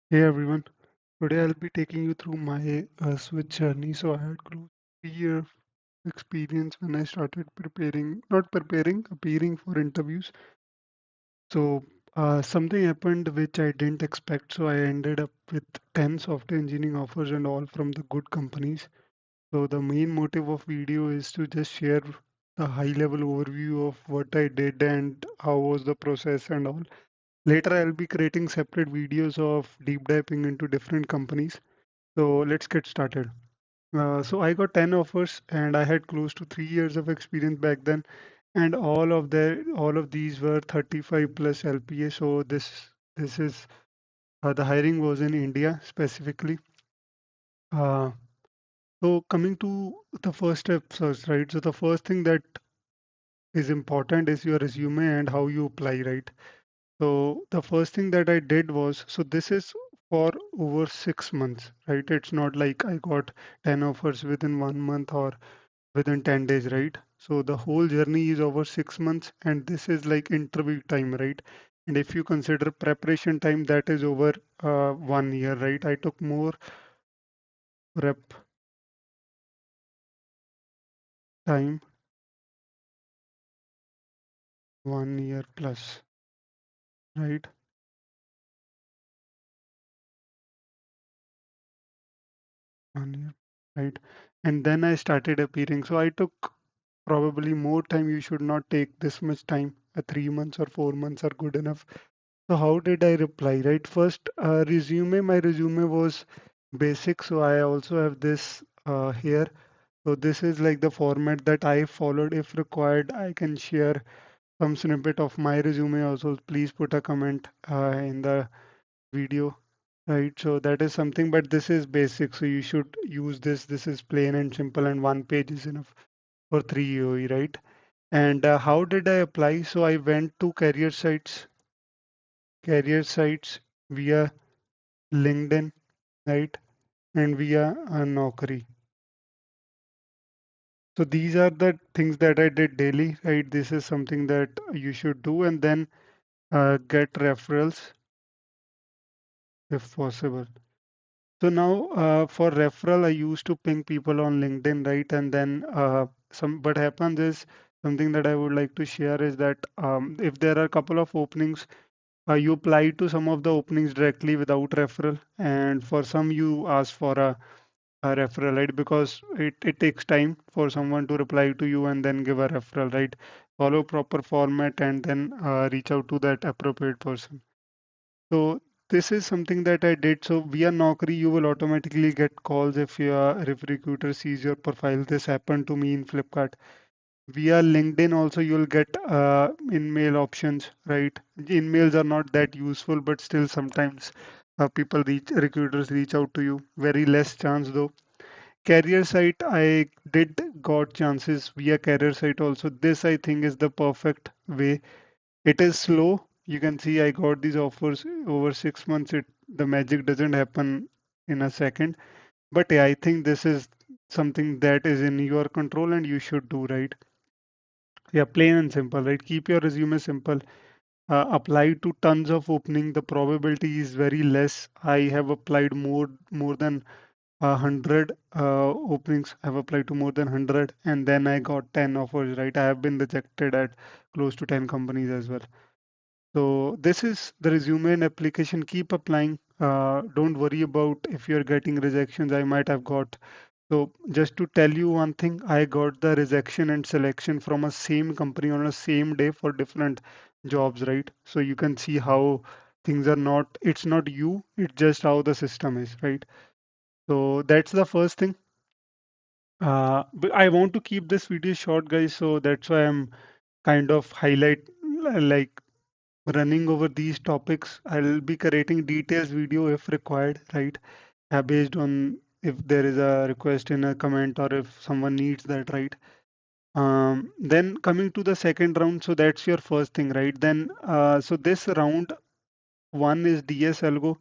Hey everyone, today I'll be taking you through my switch journey. So I had close 3 year experience when I started preparing, not preparing, appearing for interviews. So something happened which I didn't expect. So I ended up with 10 software engineering offers and all from the good companies. So the main motive of video is to just share the high level overview of what I did and how was the process and all. Later I'll be creating separate videos of deep diving into different companies. So let's get started. So I got 10 offers and I had close to 3 years of experience back then. And all of these were 35 plus LPA. So this is the hiring was in India specifically. Uh, so coming to the first step first, right? So the first thing that is important is your resume and how you apply, right? So the first thing that I did was, so this is for over 6 months, right? It's not like I got 10 offers within 1 month or within 10 days, right? So the whole journey is over 6 months, and this is like interview time, right? And if you consider preparation time, that is over 1 year, right? I took more prep time, 1 year plus, right? 1 year, right? And then I started appearing. So I took probably more time. You should not take this much time. 3 months or 4 months are good enough. So how did I reply? Right, first resume. My resume was basic, so I also have this here. So this is like the format that I followed. If required, I can share some snippet of my resume also. Please put a comment in the video. Right, so that is something, but this is basic, so you should use this. This is plain and simple, and one page is enough for 3 UE, right? And how did I apply? So I went to career sites via LinkedIn, right? And via Naukri. So these are the things that I did daily, right? This is something that you should do, and then get referrals if possible. So now for referral, I used to ping people on LinkedIn, right? And then what happens is something that I would like to share is that if there are a couple of openings, you apply to some of the openings directly without referral, and for some you ask for a referral, right? Because it takes time for someone to reply to you and then give a referral, right? Follow proper format and then reach out to that appropriate person. So this is something that I did. So via Naukri, you will automatically get calls if recruiter sees your profile. This happened to me in Flipkart. Via LinkedIn also you'll get in-mail options, right? In-mails are not that useful, but still sometimes recruiters reach out to you. Very less chance though. Career site, I did got chances via career site also. This I think is the perfect way. It is slow. You can see I got these offers over 6 months. The magic doesn't happen in a second. But yeah, I think this is something that is in your control and you should do, right? Yeah, plain and simple, right? Keep your resume simple. Apply to tons of opening. The probability is very less. I have applied more than 100 openings. I've applied to more than 100, and then I got 10 offers, right? I have been rejected at close to 10 companies as well. So this is the resume and application. Keep applying. Don't worry about if you're getting rejections. I might have got. So just to tell you one thing, I got the rejection and selection from a same company on a same day for different jobs, right? So you can see how things are not, it's not you, it's just how the system is, right? So that's the first thing. But I want to keep this video short, guys, so that's why I'm kind of like running over these topics. I'll be creating details video if required, right? Based on if there is a request in a comment or if someone needs that, right? Then coming to the second round, so that's your first thing, right? Then, so this round one is DS algo.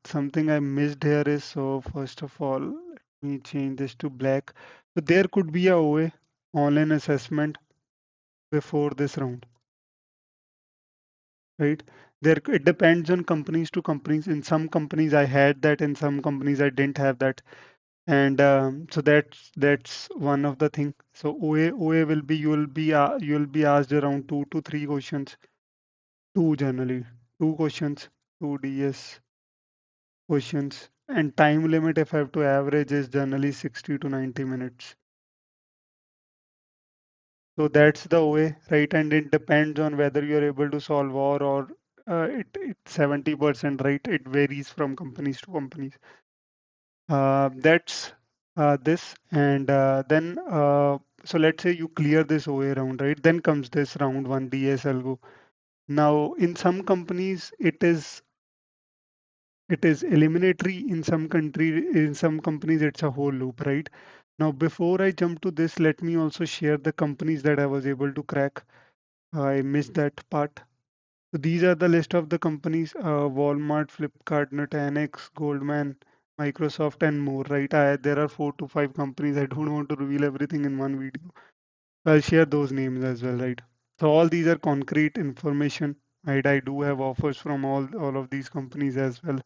Something I missed here is, so first of all, let me change this to black. So there could be a OA, online assessment, before this round, right? There, it depends on companies to companies. In some companies I had that, in some companies I didn't have that. And so that's one of the thing. So OA will be, you'll be asked around 2 to 3 questions, two generally, 2 questions, two DS questions, and time limit if I have to average is generally 60 to 90 minutes. So that's the OA, right? And it depends on whether you're able to solve or it's 70%, right? It varies from companies to companies. That's this, and then so let's say you clear this OA round, right? Then comes this round one DS algo. Now, in some companies, it is eliminatory. In some country, in some companies, it's a whole loop, right? Now, before I jump to this, let me also share the companies that I was able to crack. I missed that part. So these are the list of the companies: Walmart, Flipkart, Nutanix, Goldman, Microsoft, and more. Right? There are 4 to 5 companies. I don't want to reveal everything in one video. I'll share those names as well. Right? So all these are concrete information. Right? I do have offers from all of these companies as well.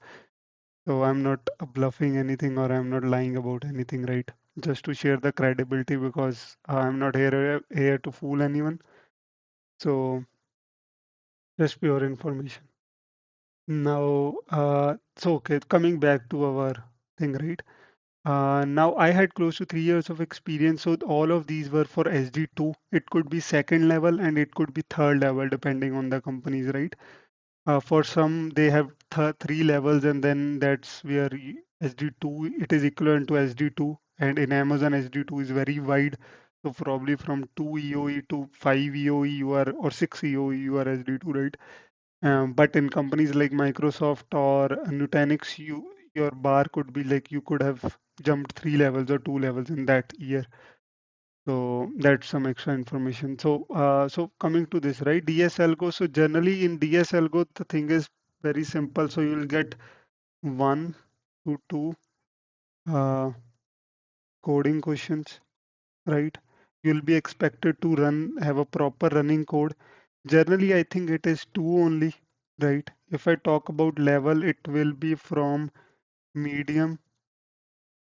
So I'm not bluffing anything or I'm not lying about anything. Right? Just to share the credibility because I'm not here to fool anyone. So just pure information. Now, so okay, coming back to our thing, right? Now I had close to 3 years of experience, so all of these were for SD2. It could be second level and it could be third level depending on the companies, right? For some, they have three levels, and then that's where SD2 it is equivalent to SD2, and in Amazon SD2 is very wide. So probably from 2 EOE to 5 EOE you are, or 6 EOE you are SD2, right? But in companies like Microsoft or Nutanix, your bar could be like you could have jumped 3 levels or 2 levels in that year. So that's some extra information. So coming to this, right? DS algo. So generally in DS algo, the thing is very simple. So you'll get 1 to 2 uh, coding questions, right? You'll be expected to have a proper running code. Generally, I think it is two only, right? If I talk about level, it will be from medium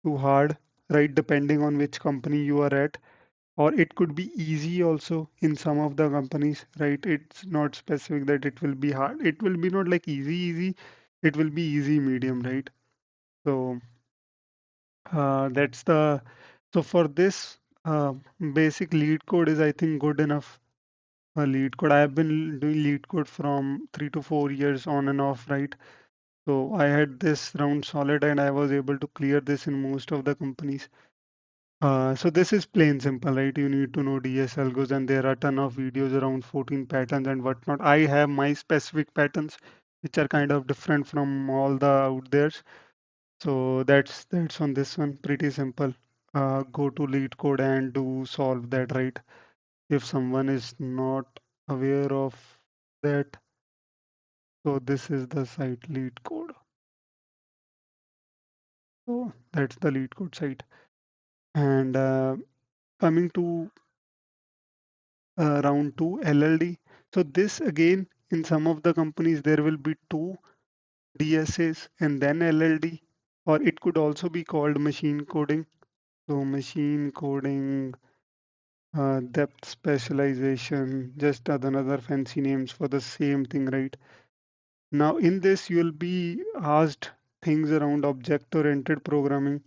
to hard, right? Depending on which company you are at. Or it could be easy also in some of the companies, right? It's not specific that it will be hard. It will be not like easy. It will be easy, medium, right? So that's the, so for this basic lead code is, I think, good enough. Lead code. I have been doing lead code from 3 to 4 years on and off, right? So I had this round solid and I was able to clear this in most of the companies. So this is plain simple, right? You need to know DS algos, and there are a ton of videos around 14 patterns and whatnot. I have my specific patterns, which are kind of different from all the out there. So that's on this one. Pretty simple. Go to lead code and do solve that, right? If someone is not aware of that, so this is the site lead code. So that's the lead code site. And coming to round two, LLD. So this again, in some of the companies, there will be two DSAs and then LLD, or it could also be called machine coding. So machine coding, depth specialization, just another fancy names for the same thing, right? Now in this, you'll be asked things around object-oriented programming,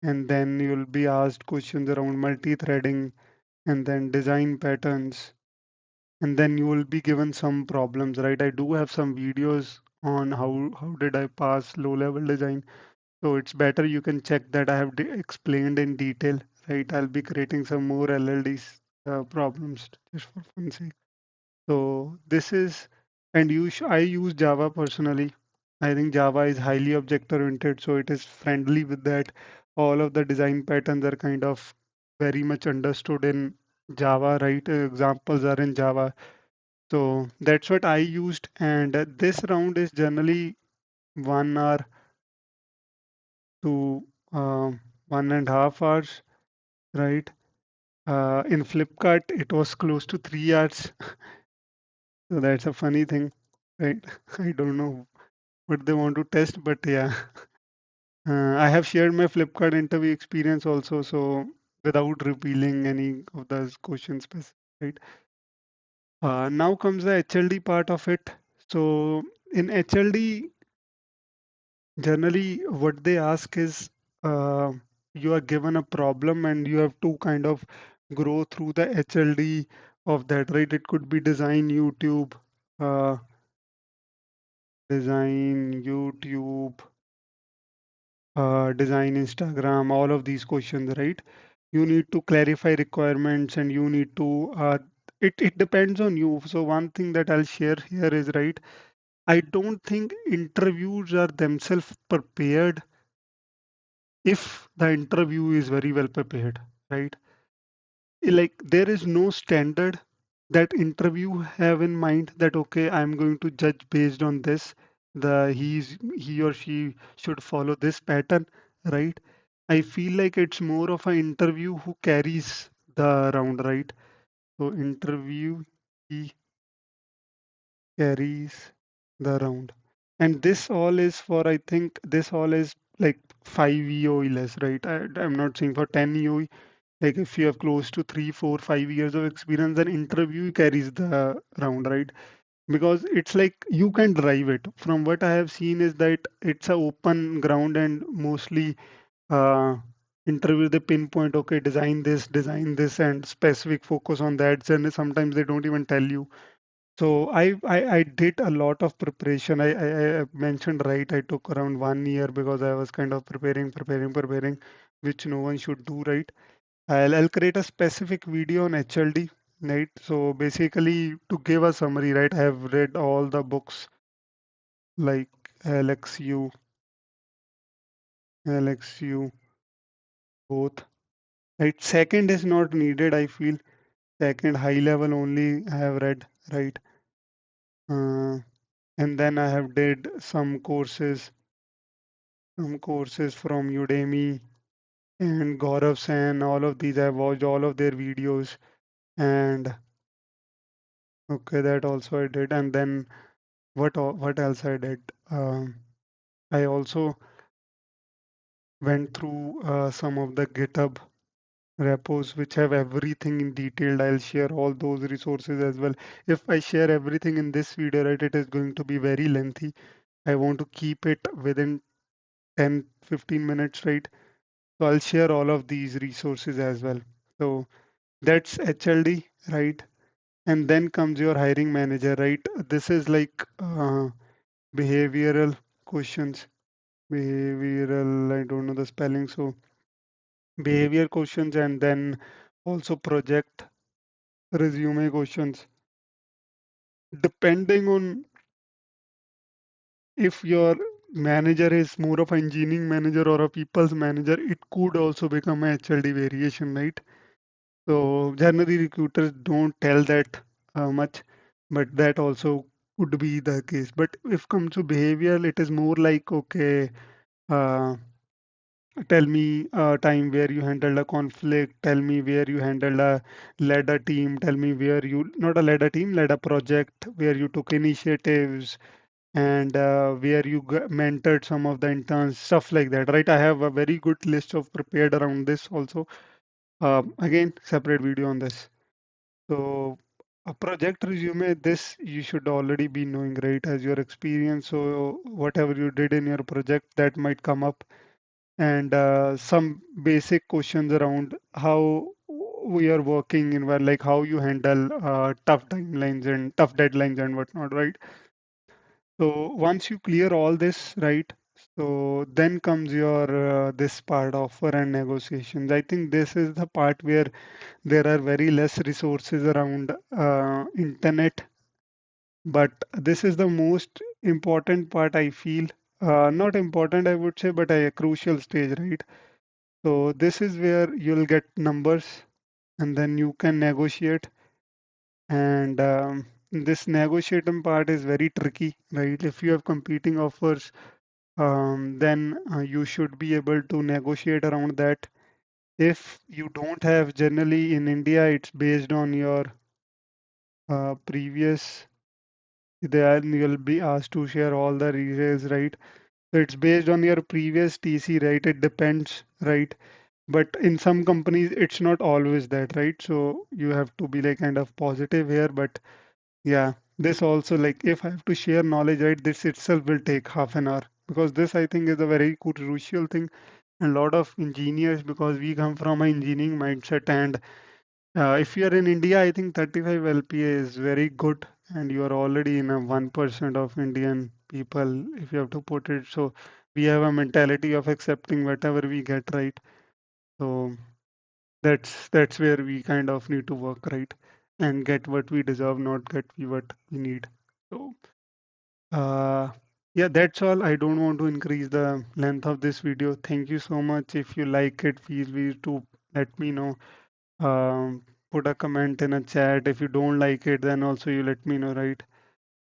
and then you'll be asked questions around multi-threading, and then design patterns, and then you will be given some problems, right? I do have some videos on how did I pass low-level design, so it's better you can check that. I have explained in detail, right? I'll be creating some more LLDs problems just for fun sake. So this is, and I use Java personally. I think Java is highly object oriented, so it is friendly with that. All of the design patterns are kind of very much understood in Java, right? Examples are in Java. So that's what I used. And this round is generally 1 hour to 1.5 hours, right? In Flipkart, it was close to 3 hours. So that's a funny thing, right? I don't know what they want to test, but yeah. I have shared my Flipkart interview experience also, so without revealing any of those questions, right? Now comes the HLD part of it. So in HLD, generally what they ask is uh, you are given a problem and you have to kind of grow through the HLD of that, right? It could be uh, design Instagram, all of these questions, right? You need to clarify requirements and you need to, it depends on you. So one thing that I'll share here is, right, I don't think interviews are themselves prepared if the interview is very well prepared, right? Like there is no standard that interview have in mind that okay, I'm going to judge based on this. He or she should follow this pattern, right? I feel like it's more of an interview who carries the round, right? So interview he carries the round. And this all is for, I think this all is like 5 EOE less, right? I'm not saying for 10 EOE. Like if you have close to 3, 4, 5 years of experience, then interview carries the round, right? Because it's like you can drive it. From what I have seen is that it's a open ground and mostly uh, interview they pinpoint, okay, design this, and specific focus on that. And sometimes they don't even tell you. So I did a lot of preparation. I mentioned, right, I took around 1 year because I was kind of preparing, which no one should do, right? I'll create a specific video on HLD, right? So basically, to give a summary, right, I have read all the books like LXU, LXU, both. Right, second is not needed, I feel. Second, high level only I have read, right? Uh, and then I have did some courses from Udemy and Gaurav Sen. All of these, I watched all of their videos, and okay, that also I did. And then what else I did? I also went through some of the GitHub repos which have everything in detail. I'll share all those resources as well. If I share everything in this video, right, it is going to be very lengthy. I want to keep it within 10, 15 minutes, right? So I'll share all of these resources as well. So that's HLD, right? And then comes your hiring manager, right? This is like behavioral questions. Behavioral, I don't know the spelling, so behavior questions, and then also project resume questions. Depending on if your manager is more of an engineering manager or a people's manager, it could also become a HLD variation, right? So generally recruiters don't tell that much, but that also could be the case. But if comes to behavioral, it is more like okay, uh, tell me a time where you handled a conflict. Tell me where you handled a led a team. Tell me where you not a led a team, led a project where you took initiatives and where you mentored some of the interns, stuff like that, right? I have a very good list of prepared around this also. Again, separate video on this. So a project resume, this you should already be knowing, right, as your experience. So whatever you did in your project, that might come up, and some basic questions around how we are working in where, like how you handle tough timelines and tough deadlines and whatnot, right? So once you clear all this, right? So then comes your this part, offer and negotiations. I think this is the part where there are very less resources around internet, but this is the most important part I feel. Not important, I would say, but a crucial stage, right? So this is where you'll get numbers and then you can negotiate. And this negotiating part is very tricky, right? If you have competing offers, then you should be able to negotiate around that. If you don't have, generally in India, it's based on your previous. You'll be asked to share all the details, right? So it's based on your previous TC, right? It depends, right? But in some companies, it's not always that, right? So you have to be like kind of positive here. But yeah, this also like if I have to share knowledge, right, this itself will take half an hour because this I think is a very crucial thing. And a lot of engineers, because we come from an engineering mindset, and if you are in India, I think 35 LPA is very good, and you are already in a 1% of Indian people, if you have to put it. So we have a mentality of accepting whatever we get, right? So that's where we kind of need to work, right? And get what we deserve, not get what we need. So uh, yeah, that's all. I don't want to increase the length of this video. Thank you so much. If you like it, feel free to let me know. Put a comment in a chat. If you don't like it, then also you let me know, right?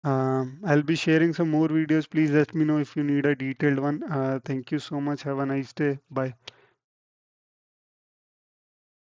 I'll be sharing some more videos. Please let me know if you need a detailed one. Thank you so much. Have a nice day. Bye.